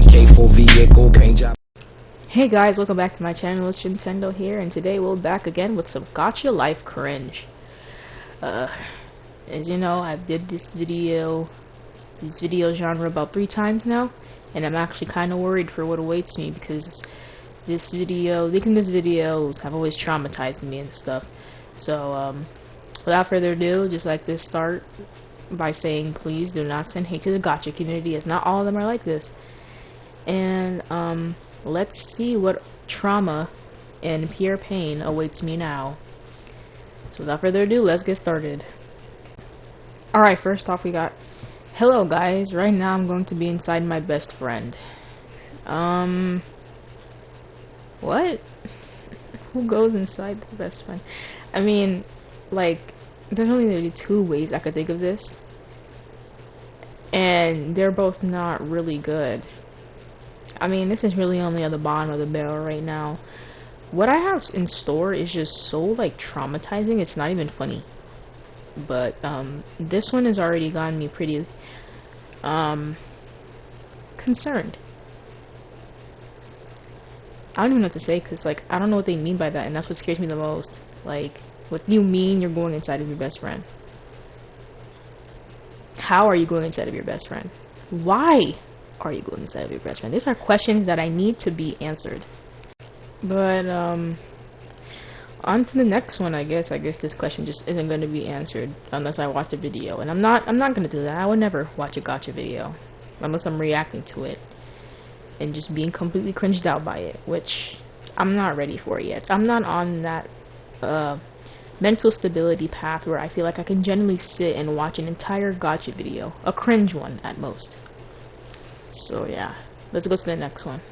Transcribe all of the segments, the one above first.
AK for vehicle paint job. Hey guys, welcome back to my channel. It's Jintendo here, and today we're back again with some Gacha Life Cringe. As you know, I did this video genre about 3 times now, and I'm actually kind of worried for what awaits me because making these videos have always traumatized me and stuff. So, without further ado, just like to start by saying, please do not send hate to the Gacha community, as not all of them are like this. And, let's see what trauma and pure pain awaits me now. So without further ado, let's get started. Alright, first off we got, hello guys, right now I'm going to be inside my best friend. What? Who goes inside the best friend? I mean, like, there's only really 2 ways I could think of this. And they're both not really good. I mean, this is really only at the bottom of the barrel right now. What I have in store is just so, like, traumatizing, it's not even funny. But, this one has already gotten me pretty, concerned. I don't even know what to say, because, like, I don't know what they mean by that, and that's what scares me the most. Like, what do you mean you're going inside of your best friend? How are you going inside of your best friend? Why are you going inside of your best friend? These are questions that I need to be answered. But, on to the next one, I guess this question just isn't going to be answered unless I watch a video. And I'm not going to do that. I would never watch a gacha video unless I'm reacting to it and just being completely cringed out by it, which I'm not ready for yet. I'm not on that, mental stability path where I feel like I can genuinely sit and watch an entire gacha video. A cringe one, at most. So yeah, let's go to the next one.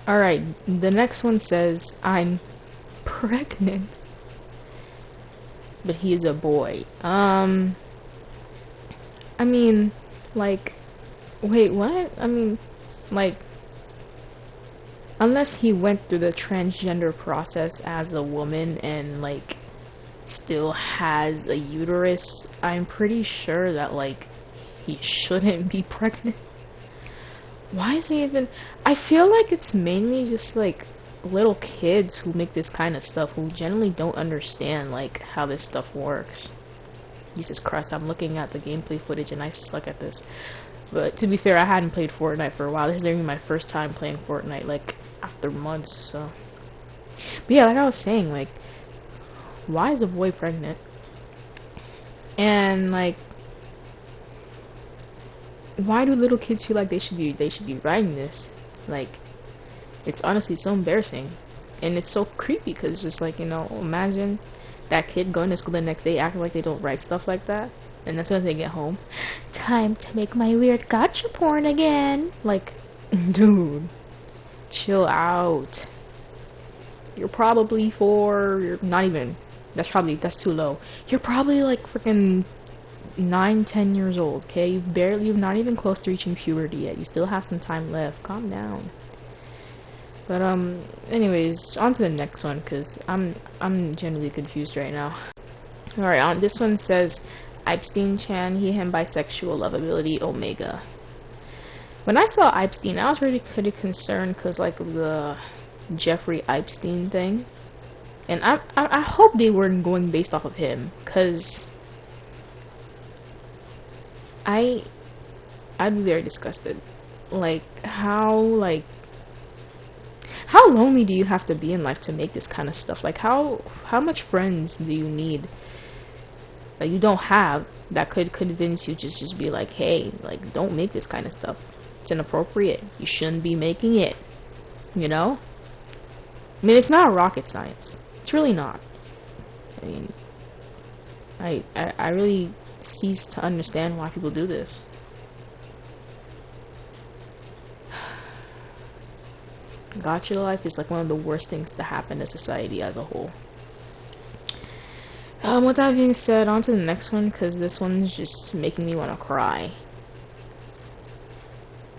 Alright, the next one says, I'm pregnant. But he is a boy. I mean, like, wait, what? I mean, like, unless he went through the transgender process as a woman and, like, still has a uterus, I'm pretty sure that, like, he shouldn't be pregnant. Why is he even... I feel like it's mainly just, like, little kids who make this kind of stuff, who generally don't understand, like, how this stuff works. Jesus Christ, I'm looking at the gameplay footage and I suck at this. But, to be fair, I hadn't played Fortnite for a while. This is literally my first time playing Fortnite, like, after months, so... But yeah, like I was saying, like, why is a boy pregnant? And, like, why do little kids feel like they should be writing this? Like, it's honestly so embarrassing, and it's so creepy because it's just like, you know, imagine that kid going to school the next day acting like they don't write stuff like that, and that's when they get home. Time to make my weird gacha porn again. Like, dude, chill out. You're probably you're not even. That's too low. You're probably like freaking 9-10 years old, okay? You're not even close to reaching puberty yet. You still have some time left. Calm down. But anyways, on to the next one, because I'm genuinely confused right now. Alright, this one says, Epstein-chan, he, him, bisexual, lovability, omega. When I saw Epstein, I was really pretty concerned because, like, the Jeffrey Epstein thing. And I hope they weren't going based off of him, because I'd be very disgusted. Like, how lonely do you have to be in life to make this kind of stuff? Like, how much friends do you need that you don't have that could convince you to just be like, hey, like, don't make this kind of stuff. It's inappropriate. You shouldn't be making it. You know? I mean, it's not rocket science. It's really not. I mean, I really cease to understand why people do this. Gacha life is like one of the worst things to happen to society as a whole. With that being said, on to the next one, because this one's just making me want to cry.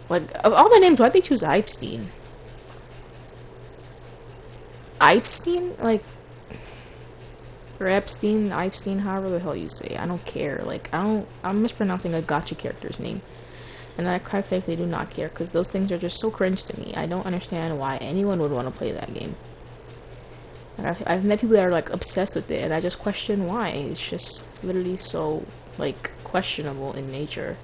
Like, of all the names, why'd they choose Epstein? Epstein? Like, or Epstein, however the hell you say. I don't care. Like, I'm mispronouncing a gacha character's name. And I quite frankly do not care, because those things are just so cringe to me. I don't understand why anyone would want to play that game. And I've met people that are like obsessed with it, and I just question why. It's just literally so like questionable in nature.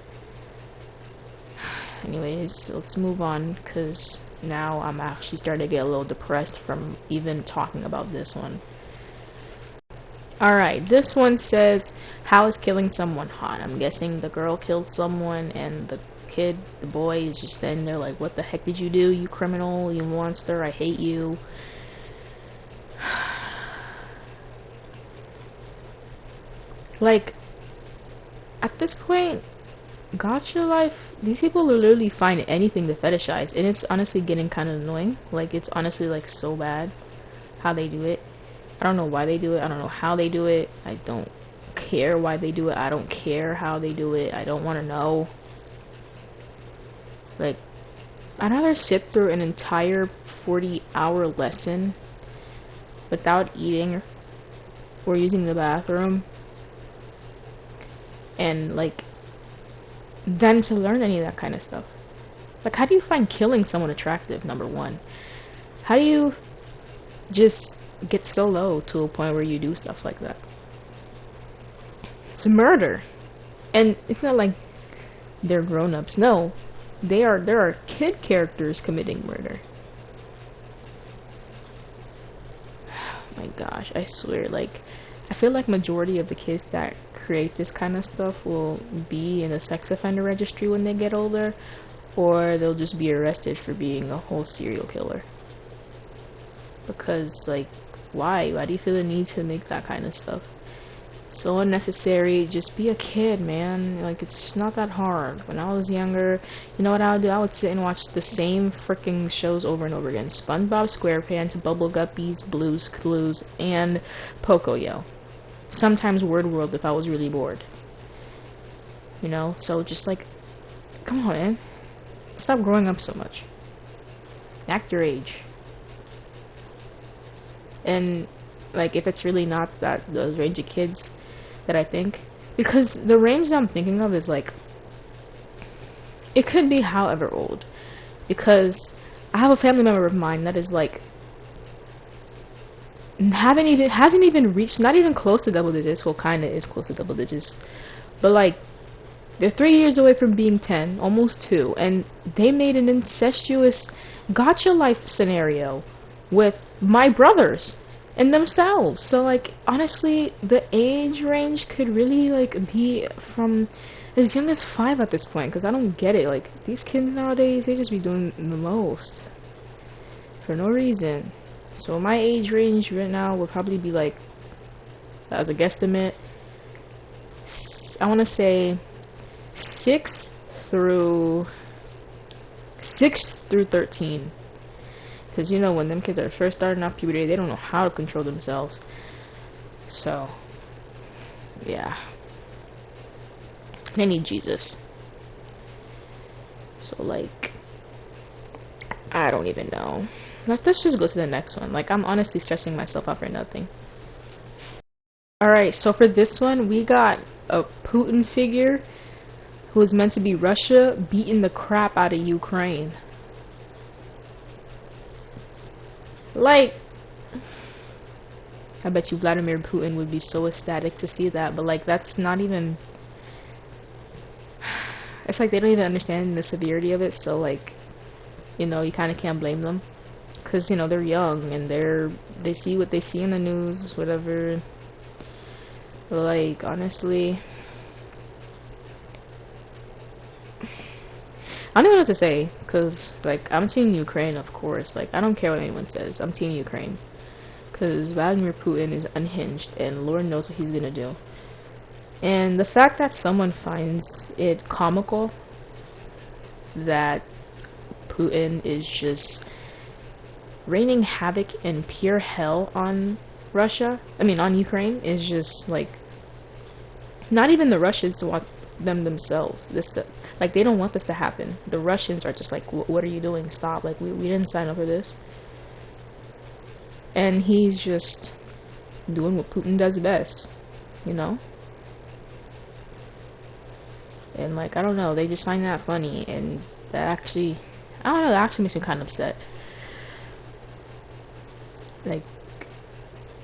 Anyways, let's move on, because now I'm actually starting to get a little depressed from even talking about this one. Alright, this one says, how is killing someone hot? I'm guessing the girl killed someone and the kid, the boy, is just standing there like, what the heck did you do, you criminal, you monster, I hate you. Like, at this point, gacha life, these people literally find anything to fetishize, and it's honestly getting kind of annoying. Like, it's honestly like so bad how they do it. I don't know why they do it. I don't know how they do it. I don't care why they do it. I don't care how they do it. I don't want to know. Like, I'd rather sit through an entire 40-hour lesson without eating or using the bathroom and like than to learn any of that kind of stuff. Like, how do you find killing someone attractive, number one? How do you just get so low to a point where you do stuff like that? It's murder. And it's not like they're grown-ups. No. There are kid characters committing murder. Oh my gosh, I swear, like, I feel like majority of the kids that create this kind of stuff will be in a sex offender registry when they get older, or they'll just be arrested for being a whole serial killer. Because, like, why? Why do you feel the need to make that kind of stuff? So unnecessary. Just be a kid, man. Like, it's not that hard. When I was younger, you know what I would do? I would sit and watch the same freaking shows over and over again. SpongeBob SquarePants, Bubble Guppies, Blue's Clues, and Pocoyo. Sometimes Word World if I was really bored. You know? So just like, come on, man. Stop growing up so much. Act your age. And like, if it's really not that those range of kids that I think, because the range that I'm thinking of is like, it could be however old, because I have a family member of mine that is like hasn't even reached, not even close to double digits. Well, kind of is close to double digits, but like, they're 3 years away from being 10, almost 2, and they made an incestuous gotcha life scenario with my brothers and themselves. So like, honestly, the age range could really like be from as young as 5 at this point, because I don't get it. Like, these kids nowadays, they just be doing the most for no reason. So my age range right now would probably be like, as a guesstimate, I want to say 6 through 13. Because, you know, when them kids are first starting off puberty, they don't know how to control themselves. So, yeah. They need Jesus. So, like, I don't even know. Let's just go to the next one. Like, I'm honestly stressing myself out for nothing. Alright, so for this one, we got a Putin figure who is meant to be Russia beating the crap out of Ukraine. Like, I bet you Vladimir Putin would be so ecstatic to see that, but like, that's not even, it's like they don't even understand the severity of it. So like, you know, you kind of can't blame them, because, you know, they're young and they see what they see in the news, whatever. But like, honestly, I don't even know what to say, because, like, I'm team Ukraine, of course. Like, I don't care what anyone says. I'm team Ukraine. Because Vladimir Putin is unhinged, and Lord knows what he's gonna do. And the fact that someone finds it comical that Putin is just raining havoc and pure hell on on Ukraine, is just, like, not even the Russians want them themselves. Like, they don't want this to happen. The Russians are just like, what are you doing? Stop. Like, we didn't sign up for this. And he's just doing what Putin does best, you know? and like I don't know, they just find that funny, and that actually, I don't know, that actually makes me kind of upset. Like,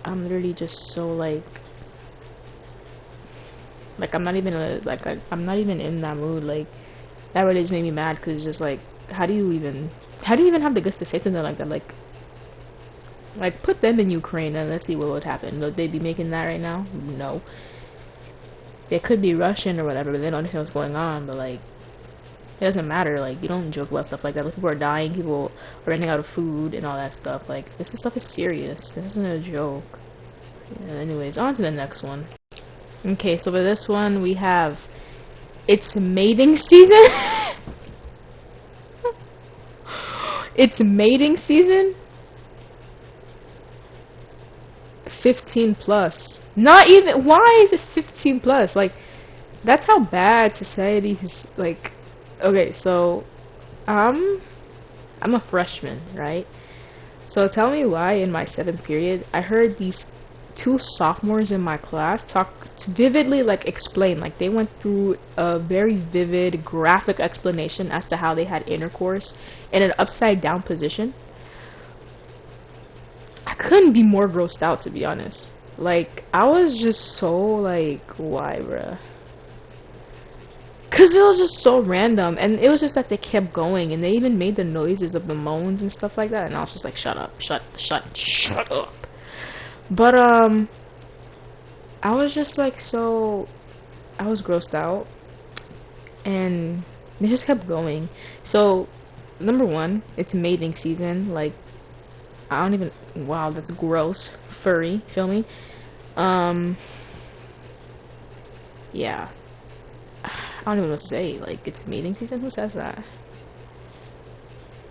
I'm literally just so like I'm not even I'm not even in that mood. Like, that really just made me mad, because it's just like, how do you even have the guts to say something like that? Like put them in Ukraine and let's see what would happen. Would they be making that right now? No. They could be Russian or whatever, but they don't understand what's going on. But like, it doesn't matter. Like, you don't joke about stuff like that. Like, people are dying, people are running out of food and all that stuff. Like, this stuff is serious. This isn't a joke. Yeah, anyways, on to the next one. Okay, so for this one we have, it's mating season. It's mating season. 15 plus. Not even. Why is it 15 plus? Like, that's how bad society is. Like, okay, so I'm a freshman, right? So tell me why in my 7th period I heard these 2 sophomores in my class talk vividly, like explain, like they went through a very vivid graphic explanation as to how they had intercourse in an upside down position. I couldn't be more grossed out, to be honest. Like, I was just so like, why, bruh? Cause it was just so random, and it was just that they kept going, and they even made the noises of the moans and stuff like that, and I was just like, shut up, shut up. But I was just like, so I was grossed out, and they just kept going. So, number 1, it's mating season. Like, I don't even, wow, that's gross. Furry, feel me? Yeah. I don't even know what to say. Like, it's mating season? Who says that?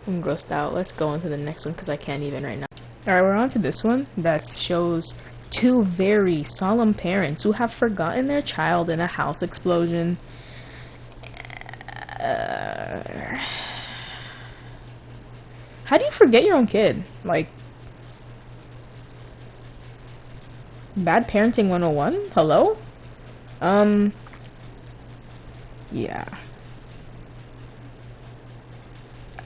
I'm grossed out. Let's go on to the next one, because I can't even right now. Alright, we're on to this one that shows 2 very solemn parents who have forgotten their child in a house explosion. How do you forget your own kid? Like, bad parenting 101? Hello? Yeah.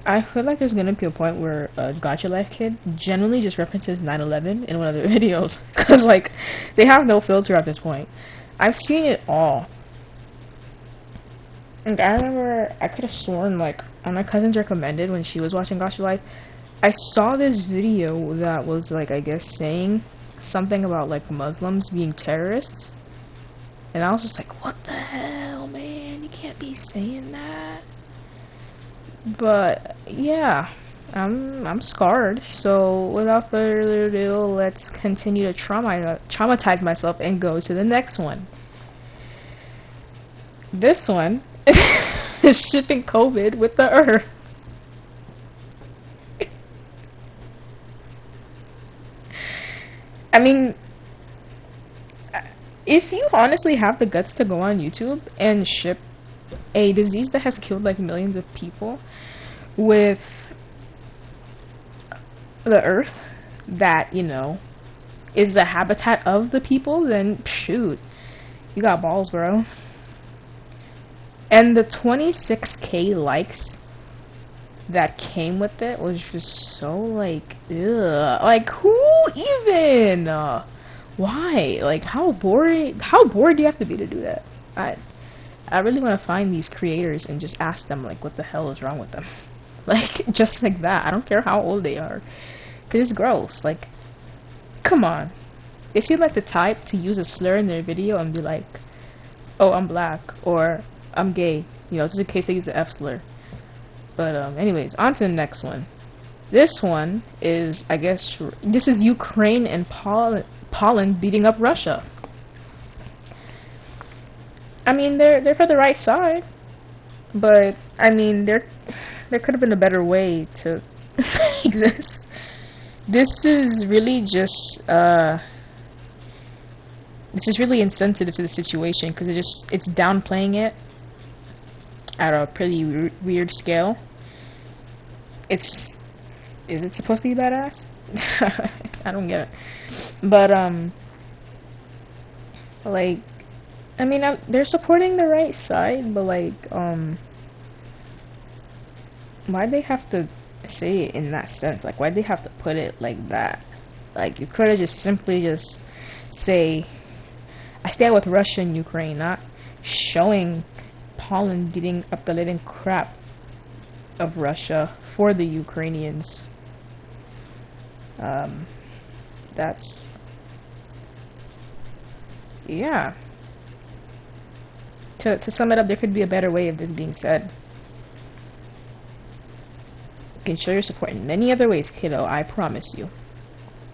I feel like there's gonna be a point where a Gotcha Life kid generally just references 9/11 in one of their videos. Because, like, they have no filter at this point. I've seen it all. Like, I remember, I could have sworn, like, on my cousin's recommended when she was watching Gotcha Life, I saw this video that was, like, I guess saying something about, like, Muslims being terrorists. And I was just like, what the hell, man? You can't be saying that. But yeah, I'm scarred. So without further ado, let's continue to traumatize myself and go to the next one. This one is shipping COVID with the Earth. I mean, if you honestly have the guts to go on YouTube and ship a disease that has killed like millions of people with the Earth that, you know, is the habitat of the people, then shoot, you got balls, bro. And the 26K likes that came with it was just so like, ugh. Like, who even? Why? Like, how bored do you have to be to do that? I really want to find these creators and just ask them, like, what the hell is wrong with them? Like, just like that. I don't care how old they are. Because it's gross. Like, come on. They seem like the type to use a slur in their video and be like, oh, I'm black, or I'm gay. You know, just in case they use the F slur. But, anyways, on to the next one. This one is, I guess, this is Ukraine and Poland beating up Russia. I mean, they're for the right side, but I mean, there could have been a better way to make this. This is really just this is really insensitive to the situation because it's downplaying it at a pretty weird scale. Is it supposed to be badass? I don't get it, but like, I mean, they're supporting the right side, but like, why'd they have to say it in that sense? Like, why'd they have to put it like that? Like, you could have just simply just say, I stand with Russia and Ukraine, not showing Poland beating up the living crap of Russia for the Ukrainians. That's, yeah. To sum it up, there could be a better way of this being said. You can show your support in many other ways, kiddo, I promise you.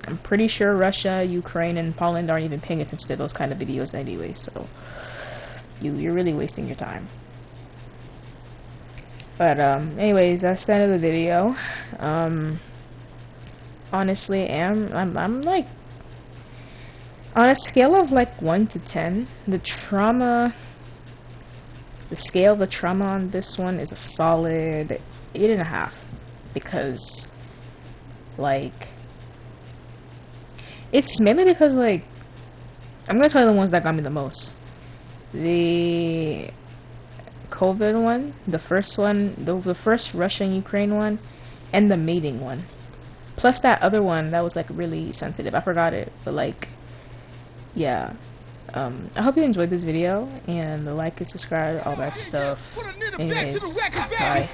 I'm pretty sure Russia, Ukraine, and Poland aren't even paying attention to those kind of videos anyway, so you're really wasting your time. But anyways, that's the end of the video. Honestly, I'm like, on a scale of like 1 to 10, the scale of the trauma on this one is a solid 8.5, because like, it's mainly because like, I'm gonna tell you the ones that got me the most. The COVID one, the first one, the first Russia and Ukraine one, and the mating one. Plus that other one that was like really sensitive. I forgot it, but like, yeah. I hope you enjoyed this video, and like and subscribe, all that stuff. Anyways, bye.